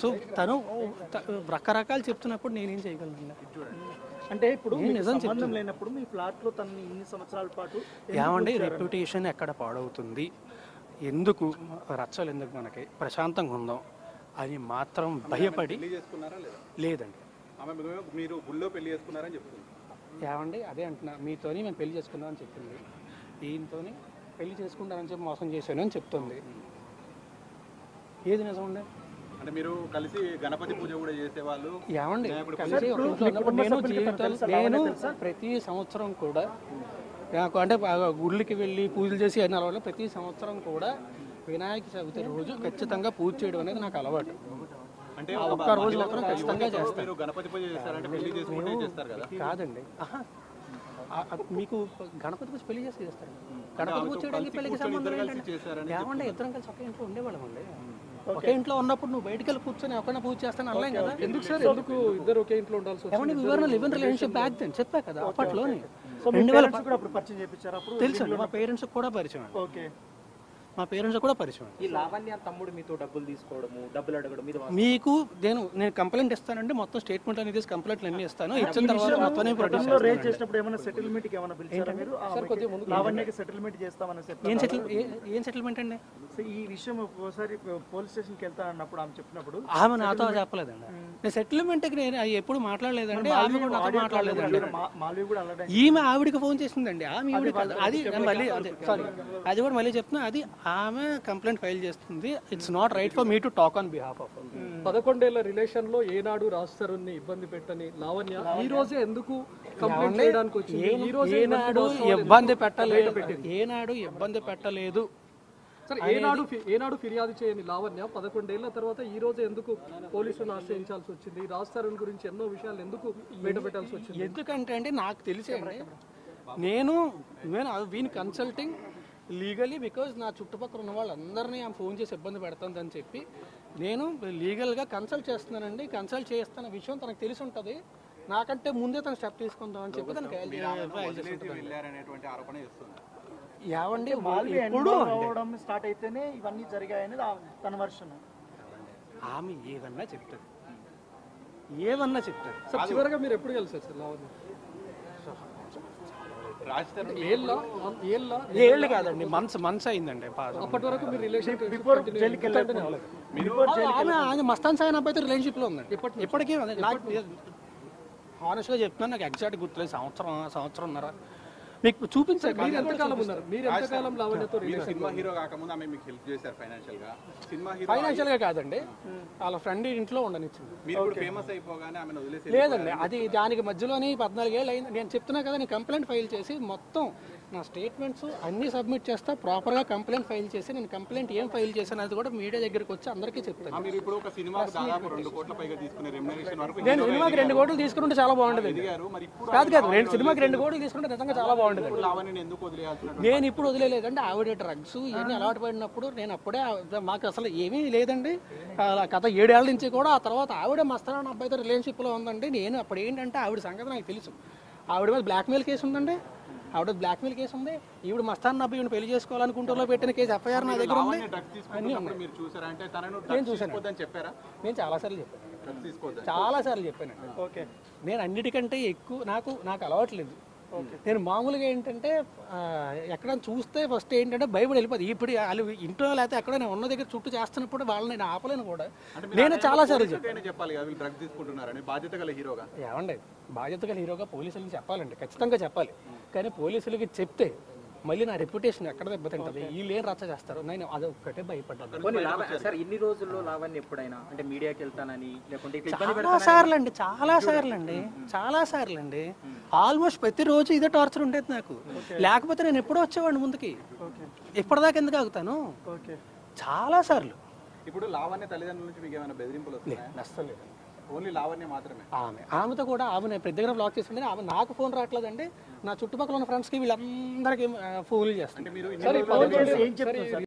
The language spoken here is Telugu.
సో తను రకరకాలు చెప్తున్నప్పుడు నేనేం చేయగలను? అంటే ఇప్పుడు నిజం సంబంధం లేనప్పుడు మీ ఫ్లాట్లో తనని ఇన్ని సంవత్సరాల పాటు ఏమండి రెప్యుటేషన్ ఎక్కడ పాడవుతుంది, ఎందుకు రచ్చలు, ఎందుకు మనకి ప్రశాంతంగా ఉందాం అని మాత్రం భయపడి లేదండి. మీరు గుళ్ళో పెళ్లి చేసుకున్నారని చెప్తుంది. ఏమండి అదే అంటున్నా, మీతోని మేము పెళ్లి చేసుకుందాం అని చెప్పింది, ఈయనతోని పెళ్లి చేసుకుంటానని చెప్పి మోసం చేశాను అని చెప్తుంది. ఏది నిజం అండి? అంటే మీరు కలిసి గణపతి పూజ కూడా చేసేవాళ్ళు. ఏమండి కలిసి ఒక ఇంట్లో ఉన్నప్పుడు నేను ప్రతి సంవత్సరం కూడా నాకు అంటే గుళ్ళకి వెళ్ళి పూజలు చేసి అయిన అలవాటు, ప్రతి సంవత్సరం కూడా వినాయక చవితి రోజు ఖచ్చితంగా పూజ చేయడం అనేది నాకు అలవాటు. అంటే ఒక్క రోజు మాత్రం ఖచ్చితంగా చేస్తాను. గణపతి పూజ చేస్తారంటే పెళ్లి చేసుకుంటే చేస్తారు కదా? కాదండి, మీకు గణపతి పూజ పెళ్లి చేసి చేస్తారు. గణపతి పూజ చేయడానికి పెళ్లికి సంబంధం ఏంటంటే ఏమంటే ఇద్దరం కలిసి ఒకే ఇంట్లో ఉండేవాళ్ళం అండి. ఒకే ఇంట్లో ఉన్నప్పుడు నువ్వు బయటకు వెళ్ళి కూర్చొని ఒకరిని పూజ చేస్తాను అనలేం కదా. ఎందుకు సార్, ఎందుకు ఇద్దరు ఒకే ఇంట్లో ఉండాల్సి ఏమంటే వివరణ live in relationship back then చెప్పా కదా అప్పట్లోనే. తెలుసు మా పేరెంట్స్ కూడా పరిచయం, మా పేరెంట్స్ కూడా పరిచయం. ఈ లావణ్య తమ్ముడు మీతో డబ్బులు తీసుకోవడము, డబ్బులు అడగడం మీద మీకు నేను కంప్లైంట్ ఇస్తానంటే మొత్తం స్టేట్మెంట్ అనేది కంప్లైంట్లు అన్ని ఇస్తాను. ఇచ్చిన తర్వాత మొత్తం ప్రొడ్యూస్ చేసినప్పుడు ఏమైనా సెటిల్మెంట్ కి ఏమైనా పిలిచారా మీరు? లావణ్యకి సెటిల్మెంట్ చేస్తామని ఏం సెటిల్మెంట్ అండి? ఈ విషయం ఒకసారి పోలీస్ స్టేషన్కి వెళ్తా అన్నప్పుడు ఆమె చెప్పినప్పుడు ఆమె నాతో చెప్పలేదండి. నేను సెటిల్మెంట్కి నేను ఎప్పుడు మాట్లాడలేదండి, ఆమె కూడా నాతో మాట్లాడలేదండి. ఈమె ఆవిడికి ఫోన్ చేసిందండి, ఆమె అది మళ్ళీ అదే సారీ అది కూడా మళ్ళీ చెప్తున్నా, అది ఆమె కంప్లైంట్ ఫైల్ చేస్తుంది. It's not right for me to talk on behalf of. 11 ఏళ్ల రిలేషన్ లో ఏనాడు రాస్తారుని ఇబ్బంది పెట్టని లావణ్య ఈ రోజే ఎందుకు కంప్లైంట్ చేయడానికి వచ్చింది? ఈ రోజు ఏనాడు ఇబ్బంది పెట్టలేదు, ఏనాడు ఇబ్బంది పెట్టలేదు. సరే, ఏనాడు ఫిర్యాదు చేయని లావణ్య 11 ఏళ్ల తర్వాత ఈ రోజు ఎందుకు పోలీసులను ఆశ్రయించాల్సి వచ్చింది? రాస్తారుని గురించి ఎన్నో విషయాలు ఎందుకు బయట పెట్టాల్సి వచ్చింది? ఎందుకంటే అండి నాకు తెలిసి నేను వీని కన్సల్టింగ్ లీగలీ బికాజ్ నా చుట్టుపక్కల ఉన్న వాళ్ళందరినీ ఆమె ఫోన్ చేసి ఇబ్బంది పెడుతుందని చెప్పి నేను లీగల్గా కన్సల్ట్ చేస్తున్నానండి. కన్సల్ట్ చేస్తున్న విషయం తనకు తెలిసి ఉంటుంది, నాకంటే ముందే తను స్టెప్ తీసుకుందామని చెప్పి తనకి ఏమండి ఎప్పుడు స్టార్ట్ అయితేనే ఇవన్నీ జరిగాయని తన వర్షన్. ఆమె ఏదన్నా చెప్తుంది, ఏమన్నా చెప్తారు. చివరిగా మీరు ఎప్పుడు కలిసారు సార్ లావణ్య? ఏళ్ళు కాదండి, మంత్స్ అయిందండి. అప్పటి వరకు మీరు రిలేషన్ మస్తాన్ సాయి అబ్బాయితో రిలేషన్షిప్ లో ఉందండి ఇప్పటికీ. నాకు హానెస్ట్గా చెప్తున్నాను, నాకు ఎగ్జాక్ట్ గుర్తులేదు, సంవత్సరంన్నర. మీకు చూపించారు. ఫైనాన్షియల్ గా కాదండి, వాళ్ళ ఫ్రెండ్ ఇంట్లో ఉండనిచ్చింది. లేదండి, అది దానికి మధ్యలోని 14 ఏళ్ళు అయింది. నేను చెప్తున్నా కదా, నేను కంప్లైంట్ ఫైల్ చేసి మొత్తం నా స్టేట్మెంట్స్ అన్ని సబ్మిట్ చేస్తా, ప్రాపర్గా కంప్లైంట్ ఫైల్ చేసి నేను కంప్లైంట్ ఏం ఫైల్ చేశాను అది కూడా మీడియా దగ్గరికి వచ్చి అందరికీ చెప్తాను. నేను సినిమాకి 2 కోట్లు తీసుకుంటే చాలా బాగుంటుంది. కాదు నేను సినిమాకి 2 కోట్లు తీసుకుంటే నిజంగా చాలా బాగుంటుంది. నేను ఇప్పుడు వదిలేదండి, ఆవిడ డ్రగ్స్ ఇవన్నీ అలవాటు పడినప్పుడు నేను అప్పుడే మాకు అసలు ఏమీ లేదండి. గత 7 ఏళ్ల నుంచి కూడా ఆ తర్వాత ఆవిడ మస్తాన్ అబ్బాయితో రిలేషన్షిప్లో ఉందండి. నేను అప్పుడు ఏంటంటే ఆవిడ సంగతి నాకు తెలుసు. ఆవిడ మీద బ్లాక్మెయిల్ కేసు ఉందండి, ఆవిడ బ్లాక్మెయిల్ కేసు ఉంది. ఈవిడ మస్తాన్ అబ్బాయి పెళ్లి చేసుకోవాలనుకుంటూ పెట్టిన కేసు ఎఫ్ఐఆర్ నా దగ్గర ఉంది. నేను చూసాను, నేను చాలాసార్లు చెప్పాను, చాలాసార్లు చెప్పానండి. ఓకే, నేను అన్నిటికంటే ఎక్కువ నాకు అలవాట్లేదు. నేను మామూలుగా ఏంటంటే ఎక్కడ చూస్తే ఫస్ట్ ఏంటంటే బైబిల్ వెళ్ళిపోతుంది. ఇప్పుడు వాళ్ళు ఇంట్లో లేకపోతే ఎక్కడ నేను ఉన్న దగ్గర చుట్టూ చేస్తున్నప్పుడు వాళ్ళని నేను ఆపలేను కూడా. నేను చాలాసార్లు చెప్పాలి ఏమండి, బాధ్యత గల హీరోగా పోలీసులకి చెప్పాలండి, ఖచ్చితంగా చెప్పాలి. కానీ పోలీసులకి చెప్తే మళ్ళీ నా రెప్యుటేషన్ ఎక్కడ దెబ్బతింటుంది, వీళ్ళు ఏం రచ్చ చేస్తారు, నేను అది ఒక్కటే భయపడ్డాను. సార్, ఇన్ని రోజుల్లో లావణ్య ఎప్పుడైనా అంటే మీడియాకి వెళ్తానని లేకుంటే చాలా సార్లు అండి ఆల్మోస్ట్ ప్రతిరోజు ఇదే టార్చర్ ఉండేది నాకు. లేకపోతే నేను ఎప్పుడో వచ్చేవాడిని ముందుకి, ఇప్పటిదాకా ఎందుకు ఆగుతాను? చాలా సార్లు. ఇప్పుడు లావణ్య తల్లిదండ్రుల నుంచి మీకు ఏమైనా బెదిరింపులు వస్తాయి? ఓన్లీ లావణ్య మాత్రమే. ఆమెతో కూడా ఆమె పెద్ద దగ్గర బ్లాక్ చేసింది. ఆమె నాకు ఫోన్ రావట్లేదండి, నా చుట్టుపక్కల ఉన్న ఫ్రెండ్స్కి వీళ్ళందరికీ ఫోన్లు చేస్తాను.